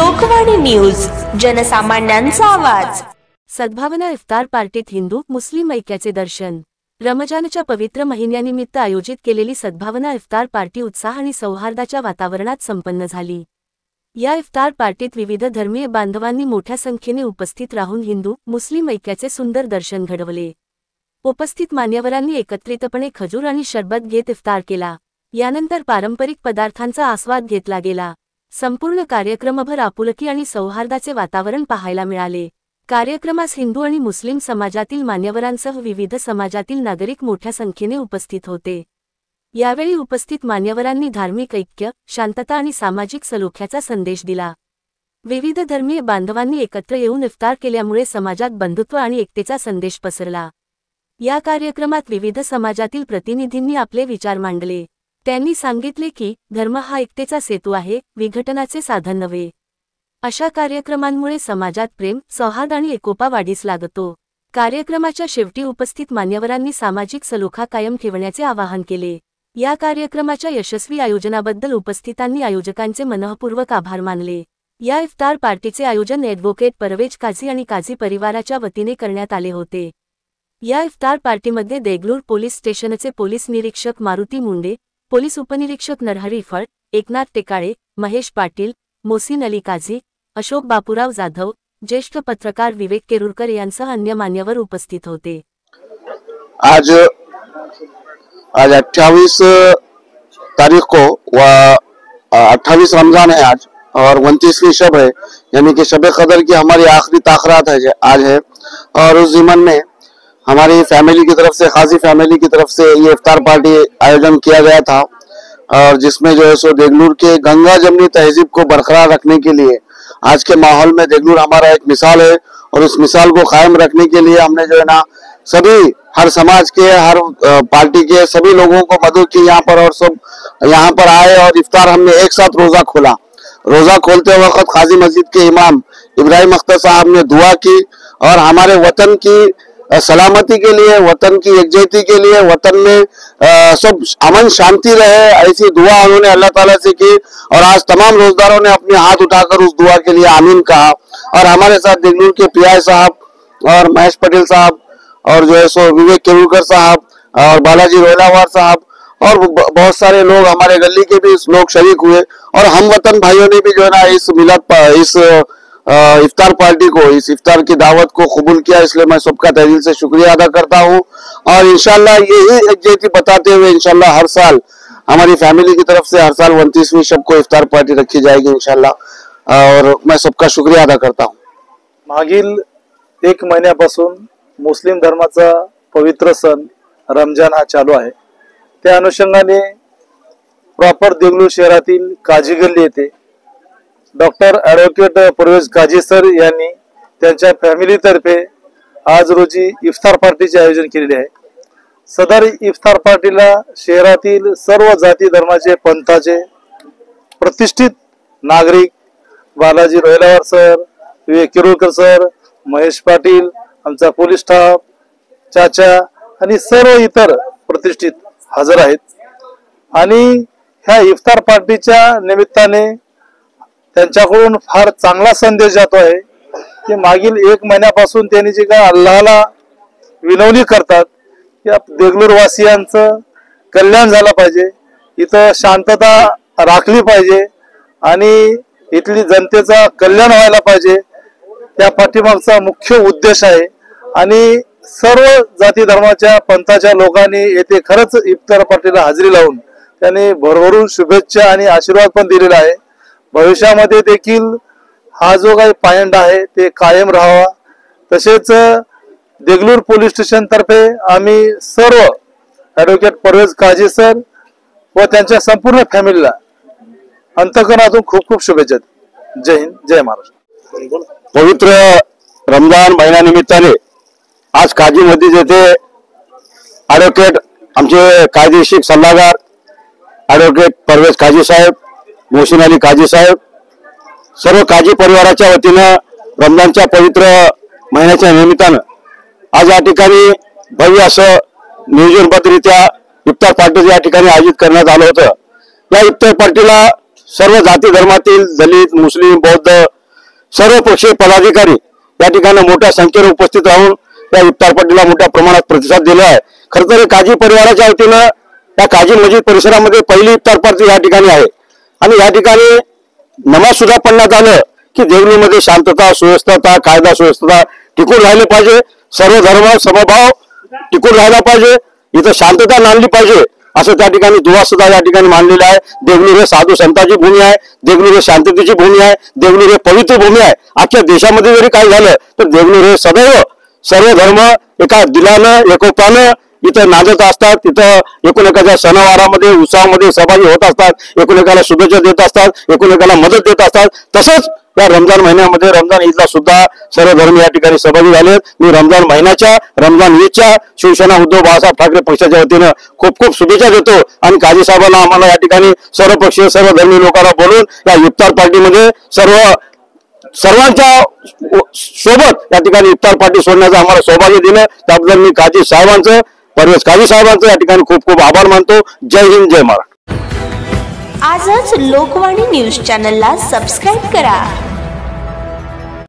Lokvani news, जनसामान्यांचा आवाज। सद्भावना इफ्तार पार्टीत हिंदू मुस्लिम ऐक्याचे दर्शन। रमजानच्या पवित्र महिन्यानिमित्त आयोजित केलेली सद्भावना इफ्तार पार्टी उत्साह आणि सौहार्दाच्या वातावरणात संपन्न झाली। या इफ्तार पार्टीत विविध धर्मीय बांधवांनी मोठ्या संख्येने उपस्थित राहून हिंदू मुस्लिम ऐक्याचे सुंदर दर्शन घडवले। उपस्थित मान्यवरांनी एकत्रितपणे खजूर आणि शरबत घेत इफ्तार केला। यानंतर पारंपरिक पदार्थांचा आस्वाद घेतला गेला। संपूर्ण कार्यक्रमभर आपुलकी आणि सौहार्दाचे वातावरण पाहायला मिळाले। कार्यक्रमास हिंदू आणि मुस्लिम समाजातील मान्यवरांसह विविध समाजातील नागरिक मोठ्या संख्येने उपस्थित होते। यावेळी उपस्थित मान्यवरांनी धार्मिक ऐक्य, शांतता आणि सामाजिक सलोख्याचा संदेश दिला। विविध धर्मीय बांधवांनी एकत्र येऊन इफ्तार केल्यामुळे समाजात बंधुत्व आणि एकतेचा संदेश पसरला। या कार्यक्रमात विविध समाजातील प्रतिनिधींनी आपले विचार मांडले। त्यांनी सांगितले की धर्म हा एकतेचा सेतू आहे, विघटनाचे साधन नव्हे। अशा कार्यक्रमांमुळे समाजात प्रेम, सौहार्द आणि एकोपा वाढीस लागतो। कार्यक्रमाच्या शेवटी उपस्थित मान्यवरांनी सामाजिक सलोखा कायम ठेवण्याचे आवाहन केले। या कार्यक्रमाच्या यशस्वी आयोजनाबद्दल उपस्थितांनी आयोजकांचे मनःपूर्वक आभार मानले। या इफ्तार पार्टीचे आयोजन ॲडव्होकेट परवेज काझी आणि काझी परिवाराच्या वतीने करण्यात आले होते। या इफ्तार पार्टीमध्ये देगलूर पोलीस स्टेशनचे पोलीस निरीक्षक मारुती मुंडे, पोलीस उपनिरीक्षक नरहरी फळ, एकनाथ टेकाळे, महेश पाटील, मोहसिन अली काझी, अशोक बापूराव जाधव, ज्येष्ठ पत्रकार विवेक केरुरकर यांसह अन्य मान्यवर उपस्थित होते। आज 28 तारीख को 28 रमजान है आज, और 29वीं शब है, यानी कि शब कदर की हमारी आखिरी ताखरात है आज है। और उस ज़िमन में हमारी फैमिली की तरफ से, खाजी फैमिली की तरफ से ये इफ्तार पार्टी आयोजन किया गया था, और जिसमें जो है सो देगलूर के गंगा जमनी तहजीब को बरकरार रखने के लिए आज के माहौल में देगलूर हमारा एक मिसाल है, और उस मिसाल को कायम रखने के लिए हमने जो है ना सभी हर समाज के, हर पार्टी के सभी लोगों को मदद की यहाँ पर, और सब यहाँ पर आए और इफ्तार हमने एक साथ रोजा खोला। रोजा खोलते वक्त खाजी मस्जिद के इमाम इब्राहिम अख्तर साहब ने दुआ की, और हमारे वतन की सलामती के लिए, वतन की एकजुटता के लिए, वतन में सब अमन शांति रहे, ऐसी दुआ उन्होंने अल्लाह ताला से की। और आज तमाम रोजदारों ने अपने हाथ उठाकर उस दुआ के लिए आमीन कहा। और हमारे साथ देगलूर के पीआई साहब और महेश पटेल साहब, और जो है सो विवेक केरुरकर साहब, और बालाजी रोयलावार साहब, और बहुत सारे लोग हमारे गली के भी लोग शरीक हुए। और हम वतन भाइयों ने भी जो है ना इस मिलाद, इस इफ्तार पार्टी को, इस इफ्तार की दावत को कबूल किया। इसलिए मैं सबका तहे दिल से शुक्रिया अदा करता हूँ। और इंशाल्लाह यही एकजुटता बताते हुए इंशाल्लाह हर साल हमारी फैमिली की तरफ से हर साल 29वीं शब को इफ्तार पार्टी रखी जाएगी इंशाल्लाह, और मैं सबका शुक्रिया अदा करता हूँ। मागील 1 महिन्यापासून मुस्लिम धर्माचा पवित्र सण रमजान हा चालू आहे। त्या अनुषंगाने प्रॉपर देगलूर शहरातील काझी गल्ली येथे doctor advocate Parvez Kazi sir यांनी त्यांच्या फॅमिलीतर्फे आज रोजी इफ्तार पार्टीचे आयोजन केलेले आहे। सदर इफ्तार पार्टीला शहरातील सर्व जाती धर्माचे, पंथाचे प्रतिष्ठित नागरिक, बालाजी रोयलावार सर, विवेक केरुरकर सर, महेश पाटील, आमचा पोलीस स्टाफ, चाचा आणि सर्व इतर प्रतिष्ठित हजर आहेत। आणि ह्या इफ्तार पार्टीच्या निमित्ताने त्यांच्याकडून फार चांगला संदेश जातो आहे की मागील 1 महिन्यापासून त्यांनी जे काय अल्लाहला विनवणी करतात की देगलूर वासियांचं कल्याण झालं पाहिजे, इथं शांतता राखली पाहिजे आणि इथली जनतेचा कल्याण व्हायला पाहिजे, त्या पाठीमागचा मुख्य उद्देश आहे। आणि सर्व जाती धर्माच्या, पंथाच्या लोकांनी येथे खरंच इफ्तार पार्टीला हजेरी लावून त्यांनी भरभरून शुभेच्छा आणि आशीर्वाद पण दिलेला आहे। भविष्यामध्ये देखील हा जो काही पायंडा आहे ते कायम राहावा। तसेच देगलूर पोलीस स्टेशन तर्फे आम्ही सर्व ॲडव्होकेट परवेज काझी सर व त्यांच्या संपूर्ण फॅमिलीला अंतःकरणातून खूप खूप शुभेच्छा। जय हिंद, जय महाराष्ट्र। पवित्र रमजान महिन्यानिमित्ताने आज काझी मस्जिद येथे ॲडव्होकेट, आमचे कायदेशीर सल्लागार ॲडव्होकेट परवेज काझी साहेब, मोहसिन अली काझी साहेब, सर्व काझी परिवाराच्या वतीनं रमजानच्या पवित्र महिन्याच्या निमित्तानं आज या ठिकाणी भव्य असं नियोजनबद्धरित्या इफ्तार पार्टी या ठिकाणी आयोजित करण्यात आलं होतं। या इफ्तार पार्टीला सर्व जाती धर्मातील दलित, मुस्लिम, बौद्ध सर्व पक्षीय पदाधिकारी या ठिकाणी मोठ्या संख्येने उपस्थित राहून या इफ्तार पार्टीला मोठ्या प्रमाणात प्रतिसाद दिला आहे। खरं तर काजी परिवाराच्या वतीनं या काजी मस्जिद परिसरामध्ये पहिली इफ्तार पार्टी या ठिकाणी आहे आणि या ठिकाणी नमाज सुद्धा पडण्यात आलं की देवणीमध्ये शांतता, सुव्यवस्था, कायदा सुव्यवस्था टिकून राहिले पाहिजे, सर्व धर्म समभाव टिकून राहिला पाहिजे, इथं शांतता नांदली पाहिजे असं त्या ठिकाणी दुवा सुद्धा या ठिकाणी मांडलेला आहे। देवणूर हे साधू संतांची भूमी आहे, देवणूर हे शांततेची भूमी आहे, देवणूर हे पवित्र भूमी आहे। अख्ख्या देशामध्ये जरी काही झालं तर देवणूर हे सदैव सर्व धर्म एका दिलानं एकोपानं इथं नांदत असतात, तिथं एकूणएकाच्या सणावारामध्ये उत्सवामध्ये सहभागी होत असतात, एकूणएकाला शुभेच्छा देत असतात, एकूणएकाला मदत देत असतात। तसंच या रमजान महिन्यामध्ये रमजान ईदला सुद्धा सर्व धर्म या ठिकाणी सहभागी झाले। मी रमजान महिन्याच्या, रमजान ईदच्या शिवसेना उद्धव बाळासाहेब ठाकरे पक्षाच्या वतीनं खूप खूप शुभेच्छा देतो आणि काजी साहेबांना आम्हाला या ठिकाणी सर्व पक्षीय सर्व धर्मीय लोकांना बोलून या इफ्तार पार्टीमध्ये सर्वांच्या सोबत या ठिकाणी इफ्तार पार्टी सोडण्याचं आम्हाला सौभाग्य दिलं, त्याबद्दल मी काजी साहेबांचं, परवेज काजी साहेबांचं या ठिकाणी खूप खूप आभार मानतो। जय हिंद, जय महाराष्ट्र। आजच लोकवाणी न्यूज चॅनलला सबस्क्राईब करा।